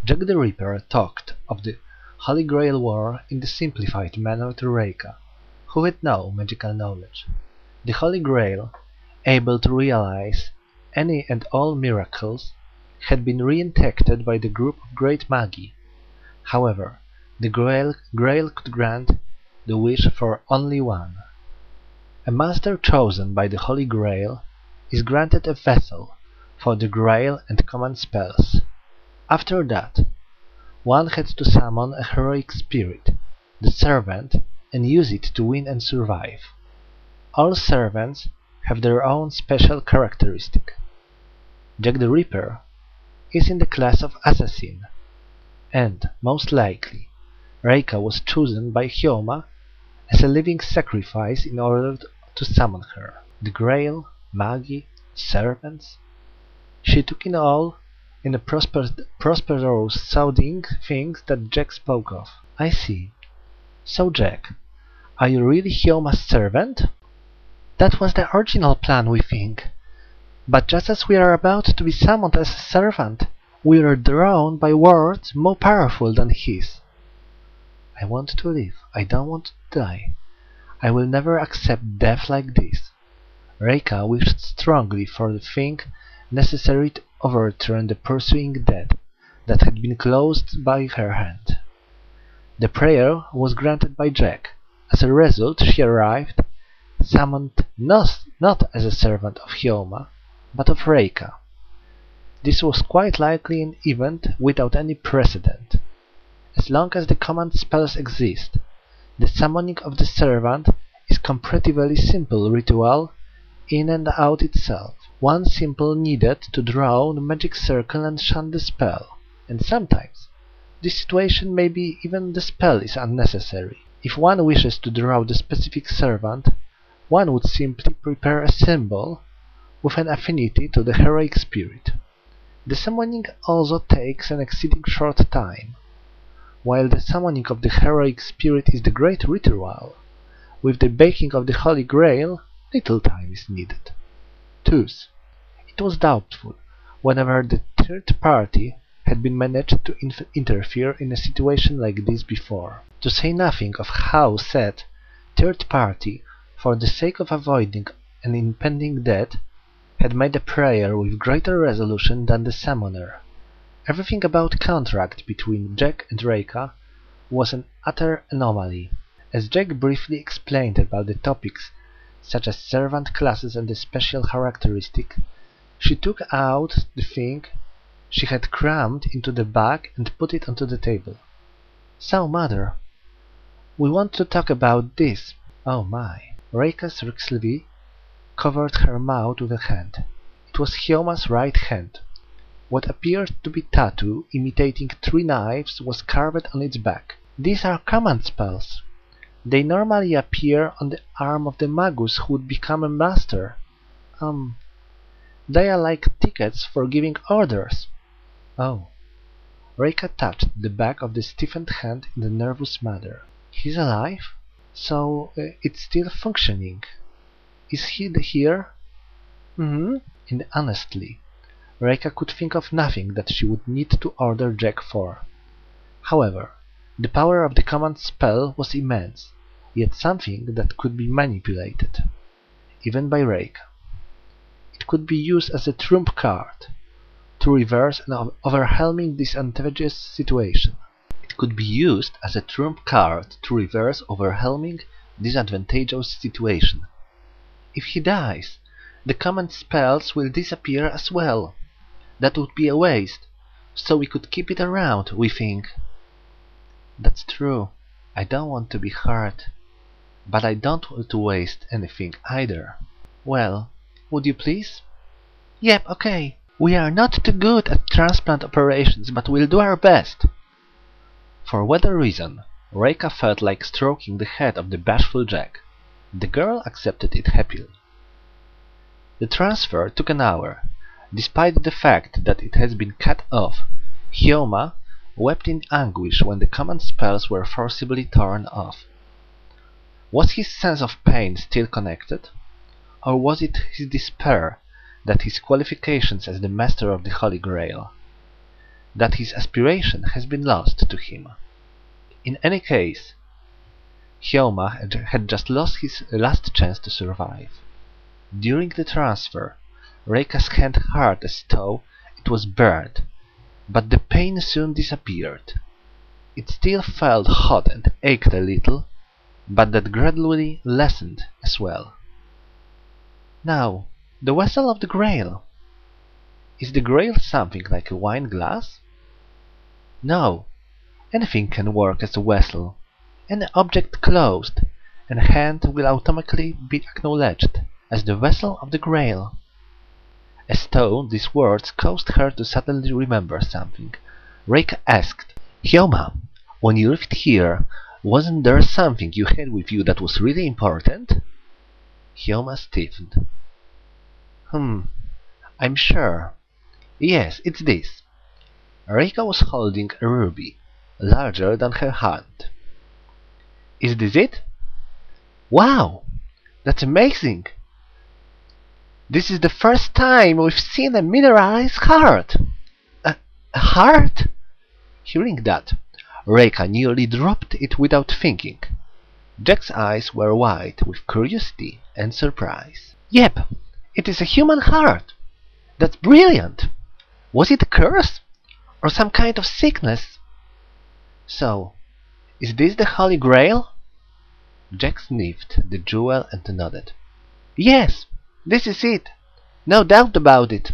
Jack the Ripper talked of the Holy Grail War in the simplified manner to Reika, who had no magical knowledge. The Holy Grail, able to realize any and all miracles, had been reenacted by the group of great magi. However, the Grail could grant the wish for only one. A master chosen by the Holy Grail is granted a vessel for the Grail and command spells. After that, one had to summon a heroic spirit, the servant, and use it to win and survive. All servants have their own special characteristic. Jack the Ripper is in the class of assassin, and, most likely, Reika was chosen by Hyoma as a living sacrifice in order to summon her. The Grail, magi, servants. She took in all in the prosperous sounding things that Jack spoke of. I see. So, Jack, are you really Hyoma's servant? That was the original plan, we think. But just as we are about to be summoned as a servant, we are drawn by words more powerful than his. I want to live. I don't want to die. I will never accept death like this. Reika wished strongly for the thing necessary to overturn the pursuing death that had been closed by her hand. The prayer was granted by Jack. As a result, she arrived, summoned not as a servant of Hyoma, but of Reika. This was quite likely an event without any precedent. As long as the command spells exist, the summoning of the servant is comparatively simple ritual in and out itself. One simple needed to draw the magic circle and chant the spell, and sometimes this situation may be even the spell is unnecessary. If one wishes to draw the specific servant, one would simply prepare a symbol with an affinity to the heroic spirit. The summoning also takes an exceeding short time. While the summoning of the heroic spirit is the great ritual, with the baking of the Holy Grail, little time is needed. Thus, it was doubtful whenever the third party had been managed to interfere in a situation like this before. To say nothing of how said third party, for the sake of avoiding an impending death, had made a prayer with greater resolution than the summoner. Everything about contract between Jack and Reika was an utter anomaly. As Jack briefly explained about the topics such as servant classes and the special characteristic, she took out the thing she had crammed into the bag and put it onto the table. So, Mother, we want to talk about this. Oh my. Reika's sleeve covered her mouth with a hand. It was Hyoma's right hand. What appeared to be tattoo imitating 3 knives was carved on its back. These are command spells. They normally appear on the arm of the magus who would become a master. They are like tickets for giving orders. Oh. Reika touched the back of the stiffened hand in the nervous manner. He's alive? So it's still functioning. Is he here? And honestly, Reika could think of nothing that she would need to order Jack for. However, the power of the command spell was immense, yet something that could be manipulated, even by Reika. It could be used as a trump card to reverse an overwhelming disadvantageous situation. It could be used as a trump card to reverse overwhelming disadvantageous situation. If he dies, the command spells will disappear as well. That would be a waste, so we could keep it around, we think. That's true. I don't want to be hurt, but I don't want to waste anything either. Well, would you please? Yep, okay. We are not too good at transplant operations, but we'll do our best. For whatever reason, Reika felt like stroking the head of the bashful Jack. The girl accepted it happily. The transfer took an hour. Despite the fact that it has been cut off, Hyoma wept in anguish when the command spells were forcibly torn off. Was his sense of pain still connected? Or was it his despair that his qualifications as the master of the Holy Grail? that his aspiration has been lost to him. In any case, Hyoma had just lost his last chance to survive. During the transfer, Reika's hand hurt as though it was burned, but the pain soon disappeared. It still felt hot and ached a little, but that gradually lessened as well. Now, the vessel of the Grail. Is the Grail something like a wine glass? No, anything can work as a vessel. Any object closed, and hand will automatically be acknowledged as the vessel of the Grail. As though these words caused her to suddenly remember something, Reika asked, Hyoma, when you lived here, wasn't there something you had with you that was really important? Hyoma stiffened. I'm sure. Yes, it's this. Reika was holding a ruby, larger than her hand. Is this it? Wow! That's amazing! This is the first time we've seen a mineralized heart! A heart? Hearing that, Reika nearly dropped it without thinking. Jack's eyes were wide with curiosity and surprise. Yep, it is a human heart! That's brilliant! Was it a curse? Or some kind of sickness? So, is this the Holy Grail? Jack sniffed the jewel and nodded. Yes, this is it. No doubt about it.